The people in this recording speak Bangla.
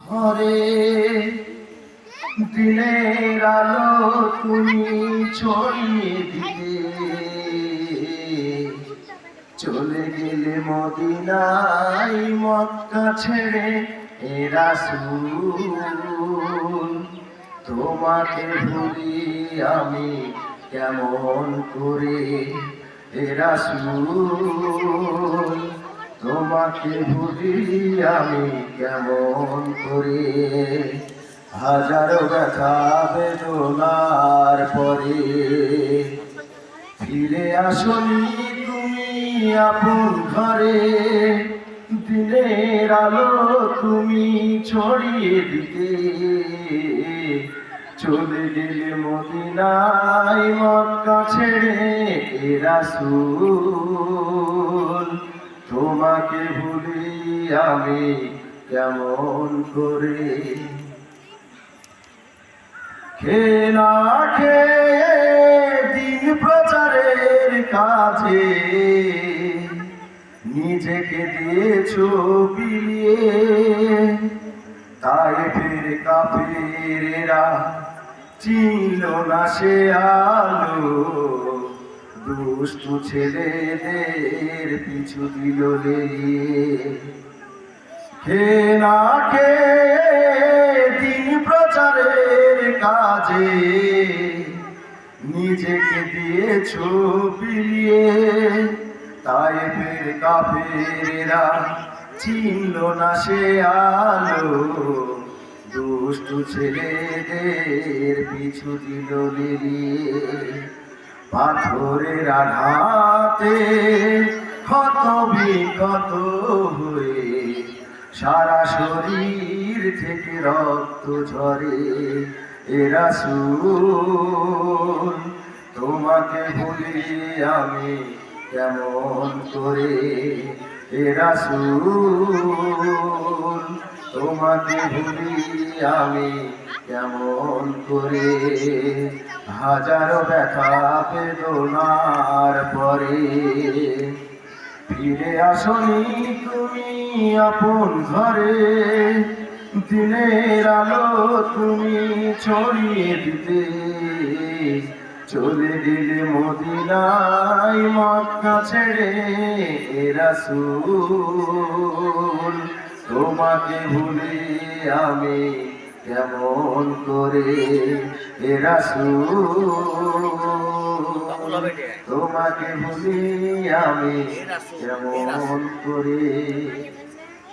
ঘরে দিনের আলো তুমি ছড়িয়ে দিলে, চলে গেলে মদিনায় মক্কা ছেড়ে এ রাসূল। তোমাকে ভুলি আমি কেমন করে এ রাসূল, তোমাকে ভুলি আমি কেমন করে। হাজারো ব্যথা বেদনার পরে ফিরে আসনি তুমি আপন ঘরে, দিনের আলো তুমি ছড়িয়ে দিতে, চলে গেলে মদিনায় মক্কা ছেড়ে এ রাসূল। তোমাকে ভুলি আমি কেমন করে। খেলা খেয়ে দিন প্রচারের কাজে নিজেকে দিয়েছো বিলিয়ে, তাই ফের কাফেরেরা চিনল না সে আলো, দুষ্টু ছেলেদের পিছু দিল লেলিয়ে। খেলা খেয়ে দিন প্রচারের কাজে নিজেকে দিয়েছো বিলিয়ে, তাই ফের কাফেরেরা চিনল না সে আলো, দুষ্টু ছেলেদের পিছু দিল লেলিয়ে। পাথরের আঘাতে ক্ষত বিক্ষত হয়ে সারা শরীর থেকে রক্ত ঝরে এ রাসূল। তোমাকে ভুলি আমি কেমন করে এ রাসূল, তোমাকে ভুলি আমি কেমন করে। হাজারো ব্যথা বেদনার পরে ফিরে আসনি তুমি আপন ঘরে, দিনের আলো তুমি ছড়িয়ে দিতে, চলে গেলে মদিনায় মক্কা ছেড়ে এ রাসূল। তোমাকে ভুলি আমি কেমন করে এ রাসূল, তোমাকে ভুলি আমি কেমন করে।